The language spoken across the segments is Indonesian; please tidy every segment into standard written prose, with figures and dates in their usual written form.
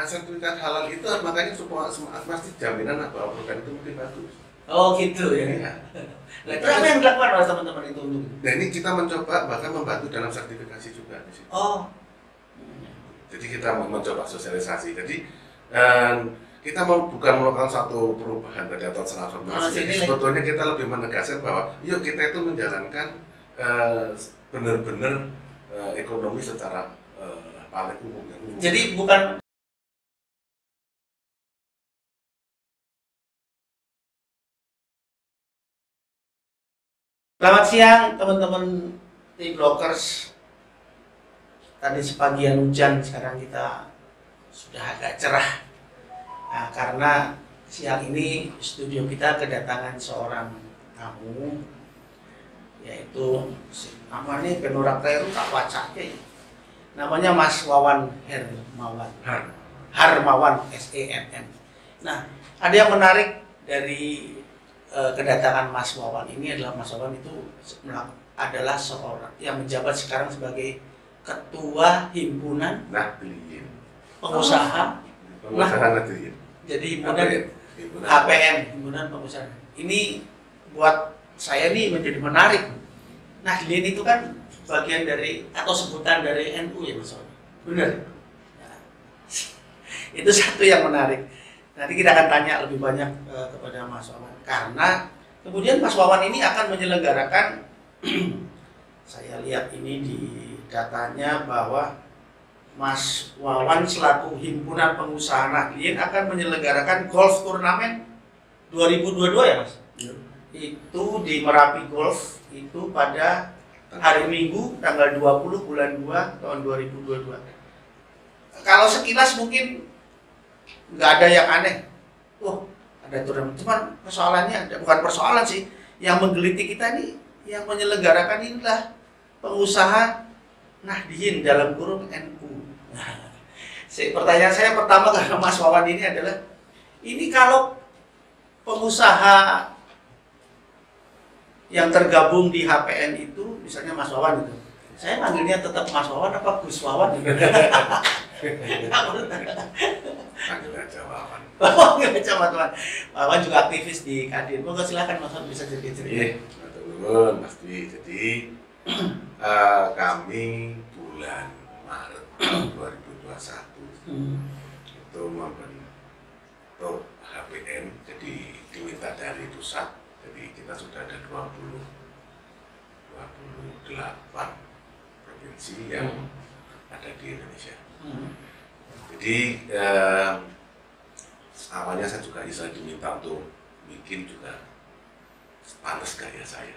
sertifikat halal itu makanya semua pasti jaminan bahwa produk itu mungkin bagus. Oh gitu ya. Iya. Nah, itu apa yang dilakukan oleh teman-teman itu untuk? Nah ini kita mencoba bahkan membantu dalam sertifikasi juga di situ. Oh. Jadi kita mencoba sosialisasi. Jadi kita bukan melakukan satu perubahan dari atau transformasi. Jadi sebetulnya kita lebih menegaskan bahwa yuk kita itu menjalankan benar-benar ekonomi secara paling umum. Jadi bukan. Selamat siang teman-teman T-Blockers. Tadi sebagian hujan, sekarang kita sudah agak cerah. Nah, karena siang ini studio kita kedatangan seorang tamu, yaitu namanya Penorak Teru tak wacake. Namanya Mas Wawan Hermawan. Harmawan SENM. Nah, ada yang menarik dari kedatangan Mas Wawan ini adalah Mas Wawan itu adalah seorang yang menjabat sekarang sebagai Ketua Himpunan Nahdliyin Pengusaha. Nahdliyin. Jadi himpunan HPN, Himpunan Pengusaha. Ini buat saya nih menjadi menarik. Nahdliyin itu kan bagian dari atau sebutan dari NU ya Mas Wawan. Benar. Nah, itu satu yang menarik. Nanti kita akan tanya lebih banyak kepada Mas Wawan. Karena kemudian Mas Wawan ini akan menyelenggarakan, saya lihat ini di datanya bahwa Mas Wawan selaku Himpunan Pengusaha Nahdliyin akan menyelenggarakan golf turnamen 2022 ya Mas? Ya. Itu di Merapi Golf itu pada hari Minggu tanggal 20 bulan 2 tahun 2022. Kalau sekilas mungkin nggak ada yang aneh. Ada turnamen. Cuman persoalannya bukan persoalan sih. Yang menggelitik kita ini, yang menyelenggarakan inilah pengusaha Nahdliyin dalam kurung NU. Nah, pertanyaan saya pertama karena Mas Wawan ini adalah, ini kalau pengusaha yang tergabung di HPN itu, misalnya Mas Wawan itu, saya manggilnya tetap Mas Wawan apa Gus Wawan? Panggil aja Wawan. Oh, nggak teman-teman. Wawan juga aktivis di Kadin. Monggo silakan Mas Wawan bisa cerita-cerita. Iya, teman-teman pasti. Jadi kami bulan Maret 2021 itu membentuk HPN. Jadi diminta dari pusat. Jadi kita sudah ada 28 provinsi yang ada di Indonesia. Jadi awalnya saya juga bisa diminta untuk bikin juga panas gaya saya.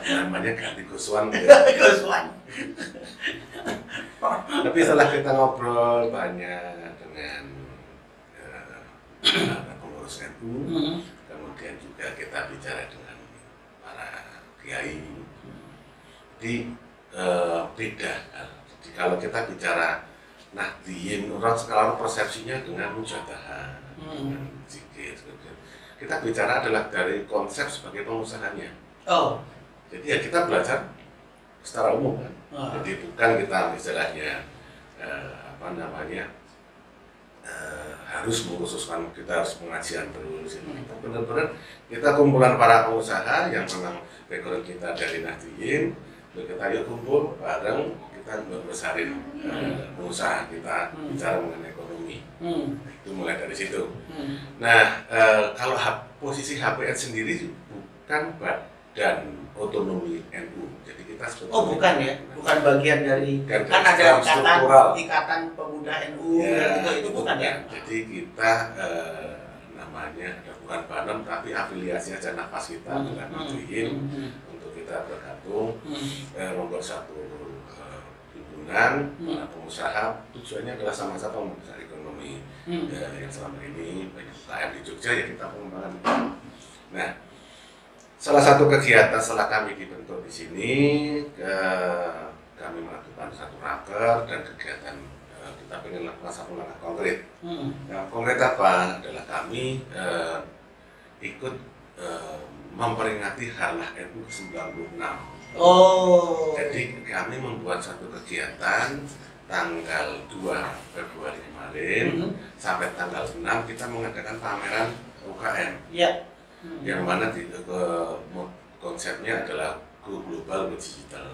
Namanya ganti Guswan. Guswan. Tapi setelah kita ngobrol banyak dengan pengurus NU, kemudian juga kita bicara dengan para kiai. Jadi beda. Jadi kalau kita bicara Nahdliyin, orang sekarang persepsinya dengan mujadahah, dengan zikir. Kita bicara adalah dari konsep sebagai pengusahanya. Oh. Jadi ya kita belajar secara umum kan. Jadi bukan kita istilahnya harus mengkhususkan kita harus pengajian terus. Kita benar-benar kita kumpulan para pengusaha yang memang background kita dari Nahdliyin, kita yuk kumpul bareng, kita besarin pengusaha kita bicara mengenai ekonomi. Itu mulai dari situ. Nah, kalau posisi HPN sendiri bukan badan otonomi NU. Jadi kita sebetulnya bukan ya, bukan bagian dari kan ada ikatan pemuda NU ya, itu bukan ya. Jadi kita namanya bukan badan tapi afiliasinya aja nafas kita dengan Nahdliyin untuk kita bergabung membuat satu himpunan para pengusaha. Tujuannya adalah sama-sama membesar ekonomi yang selama ini banyak UKM di Jogja ya kita pengembangan. Nah, salah satu kegiatan setelah kami dibentuk di sini, kami melakukan satu raker dan kegiatan kita ingin lakukan satu langkah konkret. Yang konkret apa? Adalah kami ikut memperingati Harlah NU ke-96. Oh. Jadi kami membuat satu kegiatan tanggal 2 Februari kemarin sampai tanggal 6 kita mengadakan pameran UKM. Ya. Yang mana konsepnya adalah Go Global, Go Digital.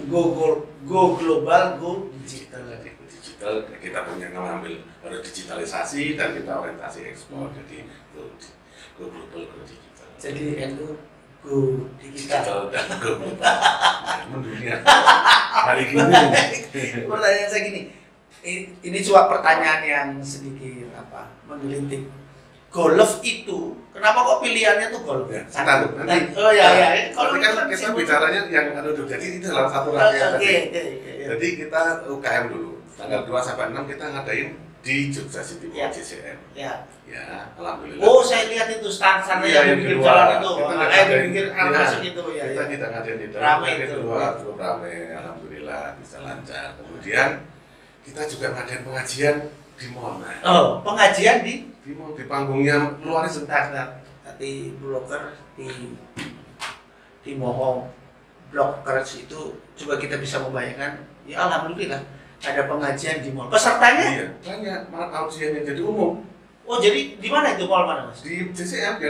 Go global, go digital. Jadi go digital kita punya ngambil harus digitalisasi dan kita orientasi ekspor. Jadi go global, go digital. Jadi NU go digital dan go global. Mendunia. Hari ini. Pertanyaan saya gini, ini cuma pertanyaan yang sedikit menggelitik. Golf itu, kenapa kok pilihannya tuh golf? Ya, nanti. Oh ya. Kalau kan kita bicaranya yang jadi itu dalam satu rangkaian tadi. Jadi kita UKM dulu. Tanggal 2 sampai 6 kita ngadain di Jogja City Mall JCM. Ya. Ya, alhamdulillah. Oh, saya lihat itu stand-stand yang bikin jalan itu. Bikin masuk itu ya. Kita tidak ngadain di dalam. Ramai itu. Cukup ramai, alhamdulillah bisa lancar. Kemudian kita juga ngadain pengajian di mall. Oh, pengajian di mall, di panggungnya luar sebentar. Di bloker di Mohong Blockers itu coba kita bisa membayangkan, ya alhamdulillah ada pengajian di mall. Pesertanya? Iya, banyak, malah audiennya jadi umum. Oh, jadi di mana itu mall mana, Mas? Di JCM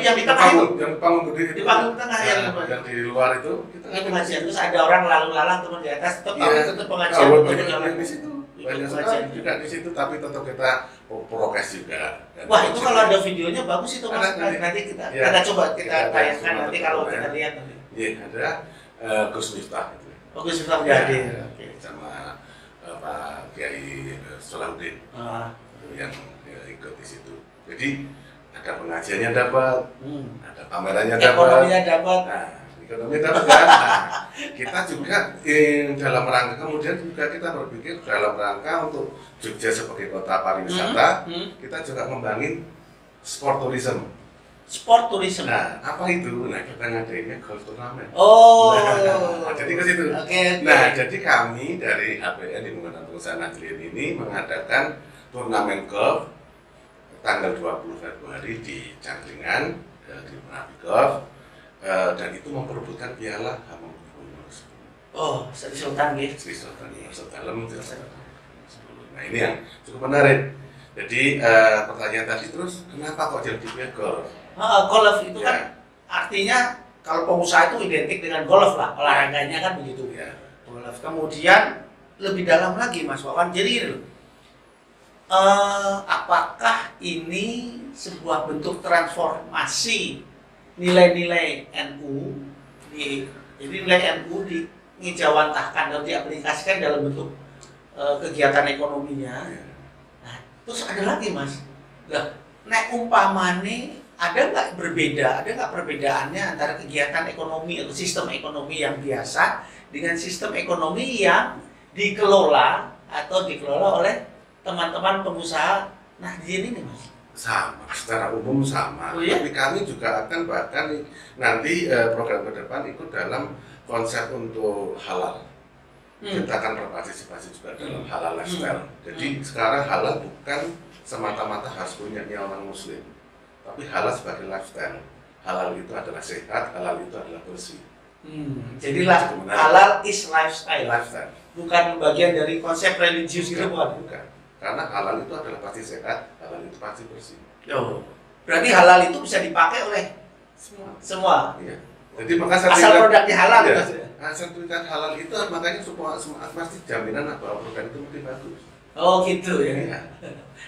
yang di tengah itu. Yang panggung gede itu. Di panggung tengah yang di luar itu kita pengajian. Terus ada orang lalu-lalang turun di atas, tetap pengajian. Banyak di situ. Banyak sekali juga di situ, tapi tetap kita prokes juga. Wah, itu kalau ada videonya bagus itu, Mas. Nanti kita coba kita tayangkan nanti kalau kita lihat nanti. Iya, ada Gus Miftah itu. Oh, Gus Miftah hadir. Sama Pak Kiai Solahuddin yang ikut di situ. Jadi ada pengajiannya dapat, ada pamerannya dapat, ekonominya dapat. Nah, ekonomi dapat kan. Nah, kita juga dalam rangka kemudian juga kita berpikir dalam rangka untuk Jogja sebagai kota pariwisata, kita juga membangun sport tourism. Sport tourism. Nah, apa itu? Nah, kita ngadainnya golf turnamen. Oh. Nah, jadi ke situ. Okay. Nah, jadi kami dari APN Himpunan Pengusaha Nahdliyin ini mengadakan turnamen golf tanggal 20 Februari di Cangkringan di Merapi Golf dan itu memperebutkan piala Hamengkubuwono. Oh, Sri Sultan gitu. Sri Sultan Dalam. Nah, ini yang cukup menarik. Jadi pertanyaan tadi terus kenapa kok jadi golf? Golf itu kan artinya kalau pengusaha itu identik dengan golf lah, olahraganya kan begitu. Ya. Golf. Kemudian lebih dalam lagi, Mas Wawan. Jadi ini loh, apakah ini sebuah bentuk transformasi nilai-nilai NU jadi nilai NU dijawantahkan dan diaplikasikan dalam bentuk kegiatan ekonominya. Nah, terus ada lagi, Mas. Lah, nek umpamane ada nggak perbedaannya antara kegiatan ekonomi atau sistem ekonomi yang biasa dengan sistem ekonomi yang dikelola oleh teman-teman pengusaha Nahdliyin ini, Mas? Sama, secara umum sama. Oh, iya? Tapi kami juga akan bahkan nanti program ke depan ikut dalam konsep untuk halal. Kita akan berpartisipasi juga dalam halal lifestyle. Jadi sekarang halal bukan semata-mata harus punyanya orang muslim, tapi halal sebagai lifestyle. Halal itu adalah sehat, halal itu adalah bersih. Jadi halal is lifestyle. Bukan bagian dari konsep religius gitu, bukan. Karena halal itu adalah pasti sehat, halal itu pasti bersih. Oh, berarti halal itu bisa dipakai oleh semua. Iya. Jadi maka asal produknya halal ya, gitu. Sertifikat halal itu makanya semua pasti jaminan bahwa produk itu mungkin bagus. Oh gitu ya. Iya.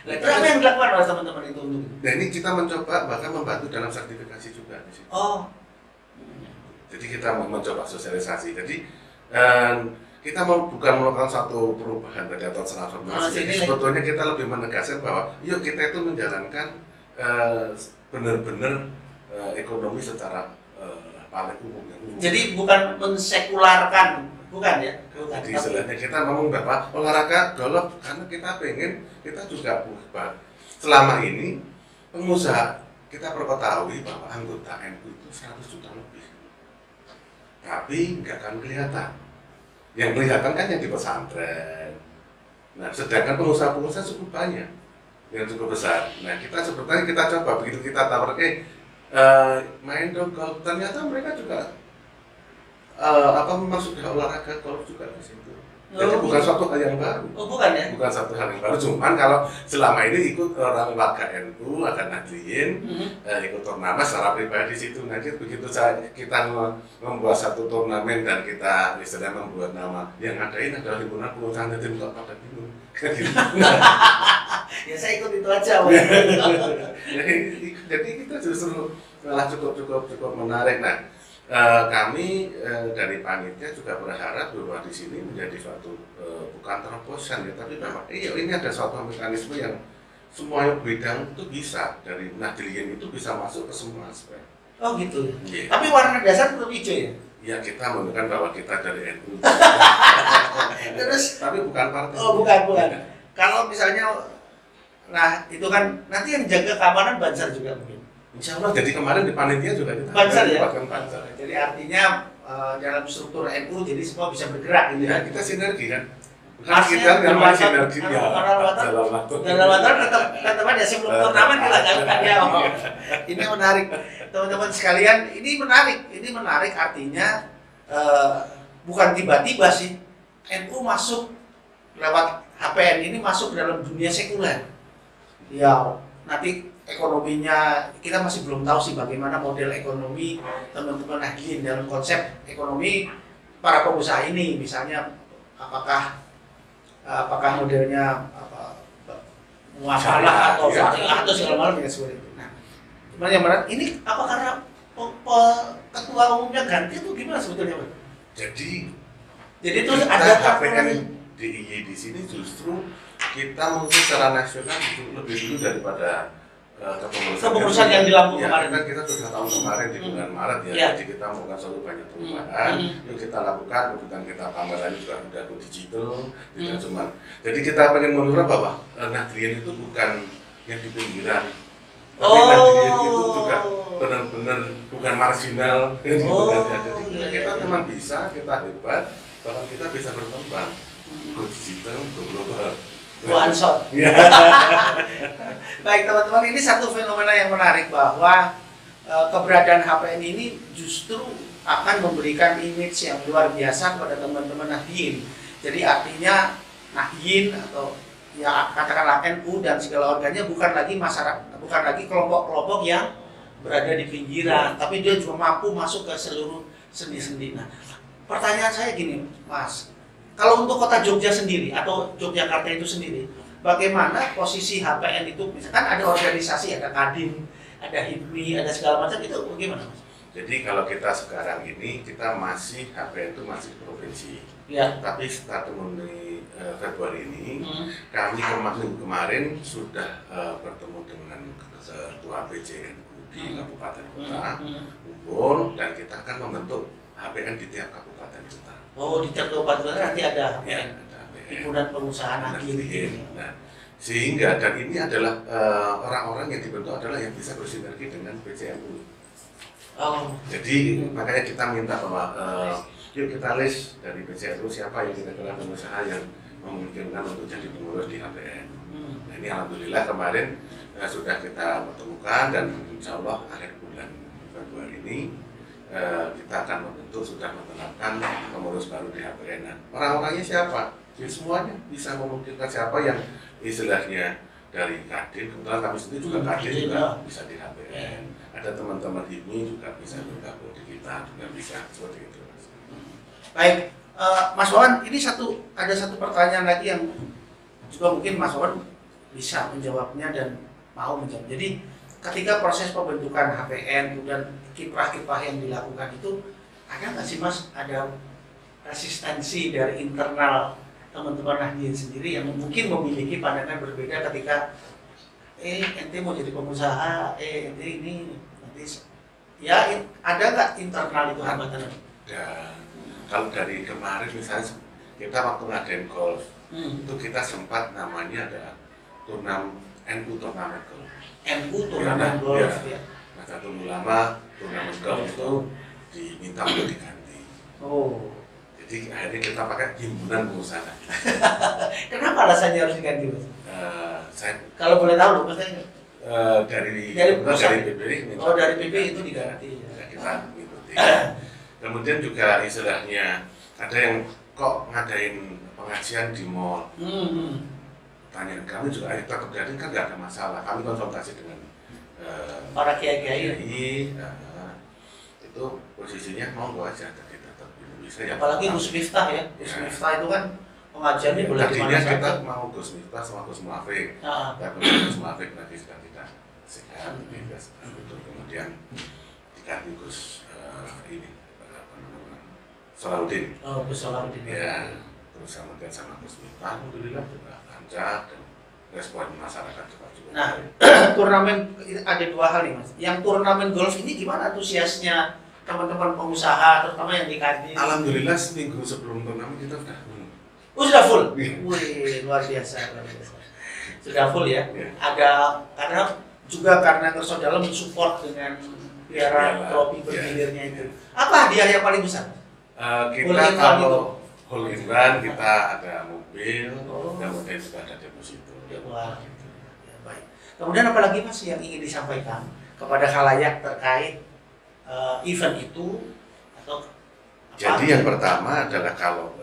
Nah, itu apa yang dilakukan oleh teman-teman itu untuk? Nah, ini kita mencoba bahkan membantu dalam sertifikasi juga di situ. Oh. Jadi kita mencoba sosialisasi. Jadi kita bukan melakukan satu perubahan atau transformasi. Jadi sebetulnya kita lebih menegaskan bahwa yuk kita itu menjalankan benar-benar ekonomi secara paling umum. Jadi bukan mensekularkan, bukan ya? Bukan. Jadi istilahnya kita ngomong bahwa olahraga golf karena kita pengen kita juga berubah. Selama ini pengusaha kita perlu ketahui bahwa anggota NU itu 100 juta lebih, tapi nggak akan kelihatan. Yang kelihatan kan yang di pesantren. Nah, sedangkan pengusaha-pengusaha cukup banyak, yang cukup besar. Nah, kita sebenarnya kita coba begitu kita tawarkan, main dong golf. Ternyata mereka juga memang sudah olahraga golf juga di situ. Jadi bukan suatu hal yang baru. Oh bukan ya? Bukan satu hal yang baru. Cuman kalau selama ini ikut orang warga NU, akan Nahdliyin, ikut turnamen secara pribadi situ. Nanti begitu kita membuat satu turnamen dan kita istilahnya membuat nama yang ngadain adalah himpunan pengusaha Nahdliyin, nggak pada bingung. Ya saya ikut itu aja. Jadi kita justru malah cukup menarik. Nah, kami dari panitia juga berharap bahwa di sini menjadi suatu bukan terobosan ya, tapi memang ini ada suatu mekanisme yang semua bidang itu bisa, dari Nahdliyin itu bisa masuk ke semua aspek. Oh gitu. Yeah. Tapi warna dasar tetap hijau ya? Ya kita menunjukkan bahwa kita dari NU. Terus? Tapi bukan partai. Oh bukan. Kalau misalnya, nah itu kan nanti yang jaga keamanan Bansar juga mungkin. Insya Allah. Jadi kemarin di panitia juga kita Bansar ya? Bansar. Jadi artinya dalam struktur NU jadi semua bisa bergerak gitu Ya ya? kita sinergi kan. Masnya Kita nggak sinergi ya. dalam water tetap ada sebelum turnamen kita kan ya. Ini menarik teman-teman sekalian. Ini menarik artinya bukan tiba-tiba sih NU masuk lewat HPN ini masuk ke dalam dunia sekuler. Ya nanti ekonominya kita masih belum tahu sih bagaimana model ekonomi teman-teman Nahdliyin dalam konsep ekonomi para pengusaha ini, misalnya apakah modelnya muafalah atau syariah atau segala macam ya seperti itu. Nah, cuman yang menarik ini apa karena ketua umumnya ganti itu gimana sebetulnya, Pak? Jadi itu ada HPN DIY di sini justru kita mungkin secara nasional lebih dulu daripada kepengurusan yang dilakukan kemarin. Kan kita sudah tahun kemarin di bulan Maret ya, jadi kita melakukan selalu banyak perubahan yang kita lakukan, kemudian kita pameran juga sudah go digital, tidak cuma. Jadi kita pengen menunjukkan bahwa Nahdliyin itu bukan yang di pinggiran, tapi Nahdliyin itu juga benar-benar bukan marginal. Jadi kita memang bisa, kita hebat, bahkan kita bisa berkembang, go digital, go global. One shot. Baik teman-teman, ini satu fenomena yang menarik bahwa keberadaan HPN ini justru akan memberikan image yang luar biasa kepada teman-teman Nahdliyin. Jadi artinya Nahdliyin atau ya katakanlah NU dan segala organnya bukan lagi masyarakat, bukan lagi kelompok-kelompok yang berada di pinggiran, tapi dia juga mampu masuk ke seluruh sendi-sendi. Nah, pertanyaan saya gini, Mas. Kalau untuk kota Jogja sendiri atau Yogyakarta itu sendiri, bagaimana posisi HPN itu? Misalkan ada organisasi, ada Kadin, ada HIPMI, ada segala macam, itu bagaimana, Mas? Jadi kalau kita sekarang ini, kita masih HPN itu masih provinsi. Ya. Tapi setelah mulai Februari ini, kami kemarin sudah bertemu dengan ketua PJNU di kabupaten kota, kumpul, dan kita akan membentuk HPN di tiap kabupaten kota. Oh, di tiap kabupaten nanti ada ya, himpunan pengusaha Nahdliyin. Nah, sehingga dan ini adalah orang-orang yang dibentuk adalah yang bisa bersinergi dengan PJNU. Oh. Jadi makanya kita minta bahwa yuk kita list dari PJNU siapa yang kira-kira pengusaha yang memungkinkan untuk jadi pengurus di HPN. Nah, ini alhamdulillah kemarin sudah kita pertemukan dan insya Allah akhir bulan Februari ini kita akan membentuk, sudah menetapkan pengurus baru di HPN. Nah, orang-orangnya siapa? Ya, semuanya bisa memungkinkan siapa yang istilahnya dari Kadin, kebetulan kami sendiri juga Kadin juga bisa di HPN. Ada teman-teman HIPMI juga bisa bergabung di kita, juga bisa seperti itu. Baik, Mas Wawan, ini ada satu pertanyaan lagi yang juga mungkin Mas Wawan bisa menjawabnya dan mau menjawab. Jadi ketika proses pembentukan HPN kemudian kiprah-kiprah yang dilakukan itu, ada nggak sih Mas, ada resistensi dari internal teman-teman Nahdliyin sendiri yang mungkin memiliki pandangan berbeda ketika ente mau jadi pengusaha, ente ini nanti ya ada nggak internal itu hambatan? Ya, kalau dari kemarin misalnya kita waktu ngadain golf itu kita sempat namanya ada NU turnamen golf. NU turnamen golf ya. Nah, satu ulama turnamen golf itu diminta untuk diganti. Oh. Jadi akhirnya kita pakai himpunan pengusaha. Kenapa alasannya harus diganti, Mas? Kalau boleh tahu loh, maksudnya dari PP. Oh, dari PP itu diganti. Ya, kita ikuti. Kemudian juga istilahnya ada yang kok ngadain pengajian di mall. Tanya kami juga kita terjadi kan nggak ada masalah. Kami konsultasi dengan para kiai-kiai. Itu posisinya monggo aja kita bisa ya. Apalagi Gus Miftah ya. Gus Miftah itu kan pengajiannya boleh di mana saja. Kita mau Gus Miftah sama Gus Muafik. Tapi Gus Muafik lagi sudah tidak sehat, kemudian diganti Gus ini apa namanya Salahuddin. Gus Salahuddin. Ya, terus kemudian sama Gus Miftah, alhamdulillah juga lancar dan respon masyarakat juga. Nah, turnamen ada dua hal nih Mas. Yang turnamen golf ini gimana antusiasnya teman-teman pengusaha, terutama yang di Kadin? Alhamdulillah seminggu sebelum turnamen kita sudah full. Oh sudah full? Wih, luar biasa, luar biasa. Sudah full ya? Ada karena Kerso Dalam mensupport dengan piala trofi bergilirnya itu. Apa hadiah yang paling besar? Kita kalau hole in one kita ada mobil, kemudian juga ada deposito. Wah. Baik. Kemudian apa lagi Mas yang ingin disampaikan kepada khalayak terkait event itu atau apa? Jadi yang pertama adalah kalau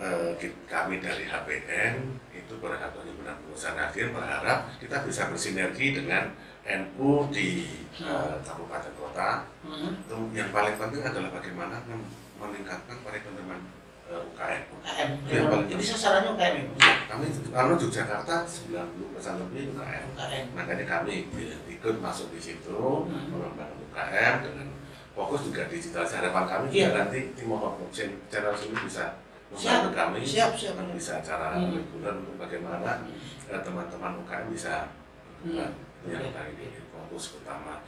kami dari HPN itu berharap Himpunan Pengusaha Nahdien berharap kita bisa bersinergi dengan NU di kabupaten kota. Yang paling penting adalah bagaimana meningkatkan perekonomian UKM. Jadi sasarannya UKM ya? Kami Yogyakarta 90% lebih UKM. Makanya kami ikut masuk di situ mengembangkan UKM dengan fokus juga digital. Harapan kami juga nanti tim blockchain channel sini bisa membantu kami bisa cara reguler untuk bagaimana teman-teman UKM bisa yang kali fokus utama.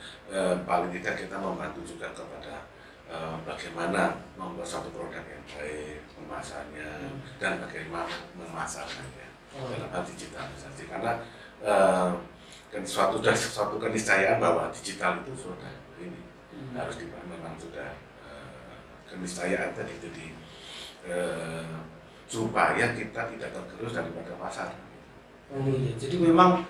Paling tidak kita membantu juga kepada bagaimana membuat suatu produk yang baik, memasarnya dan bagaimana memasarkannya dalam hal digitalisasi. Karena suatu keniscayaan bahwa digital itu sudah ini harus memang sudah keniscayaan tadi itu supaya kita tidak tergerus daripada pasar. Oh iya, jadi memang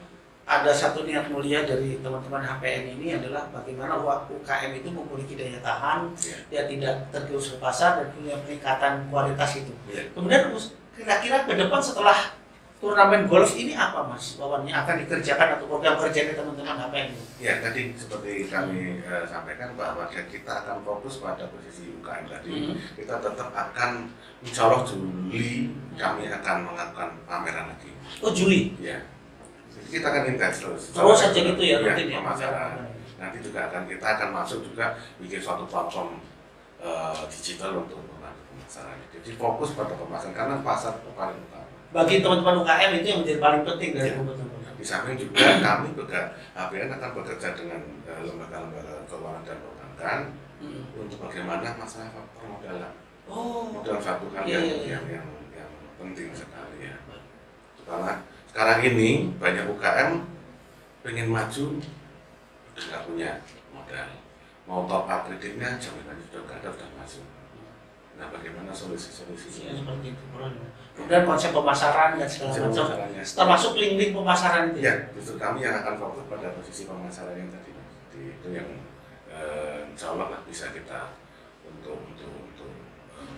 ada satu niat mulia dari teman-teman HPN ini adalah bagaimana UKM itu memiliki daya tahan, dia tidak tergerus ke pasar dan punya peningkatan kualitas itu. Kemudian kira-kira ke depan setelah turnamen golf ini apa Mas Wawan yang akan dikerjakan atau program kerjanya teman-teman HPN ini? Ya tadi seperti kami sampaikan bahwa kita akan fokus pada posisi UKM tadi. Kita tetap akan insya Allah Juli kami akan melakukan pameran lagi. Oh Juli? Ya. Kita akan intens terus saja gitu ya, pemasaran. Nanti juga kita akan masuk juga bikin suatu platform digital untuk membantu pemasaran. Jadi fokus pada pemasaran karena pasar itu paling utama. Bagi teman-teman UKM itu yang menjadi paling penting dari teman-teman. Di samping juga kami HPN akan bekerja dengan lembaga-lembaga keuangan dan perbankan untuk bagaimana masalah permodalan. Itu satu hal yang penting sekali ya. Karena sekarang ini banyak UKM pengen maju udah nggak punya modal, mau top up kreditnya jaminannya sudah nggak ada, sudah masuk. Nah bagaimana solusi-solusinya? Seperti itu. Kemudian konsep pemasaran dan segala macam, termasuk link-link pemasaran itu. Ya, justru kami yang akan fokus pada posisi pemasaran yang tadi. Itu yang insya Allah bisa kita untuk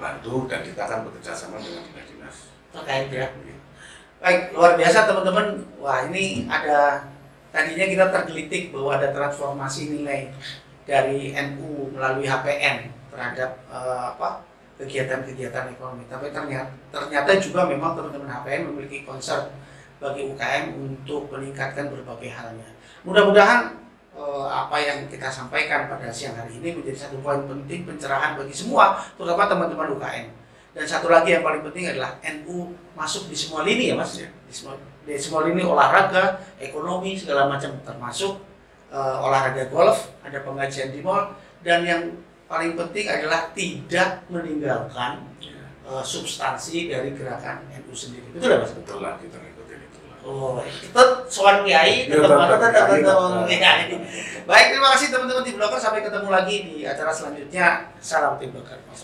bantu dan kita akan bekerja sama dengan dinas-dinas terkait ya. Baik, luar biasa teman-teman. Wah ini ada, tadinya kita tergelitik bahwa ada transformasi nilai dari NU melalui HPN terhadap kegiatan-kegiatan ekonomi. Tapi ternyata juga memang teman-teman HPN memiliki concern bagi UKM untuk meningkatkan berbagai halnya. Mudah-mudahan apa yang kita sampaikan pada siang hari ini menjadi satu poin penting pencerahan bagi semua, terutama teman-teman UKM. Dan satu lagi yang paling penting adalah NU masuk di semua lini ya Mas, di semua lini olahraga, ekonomi, segala macam, termasuk olahraga golf, ada pengajian di mall, dan yang paling penting adalah tidak meninggalkan substansi dari gerakan NU sendiri. Betul ya Mas? Betul lah, kita ngikutin itu. Oh, kita soal kiai, tetap kiai. Baik, terima kasih teman-teman tim Blocker, sampai ketemu lagi di acara selanjutnya. Salam tim Blocker, Mas.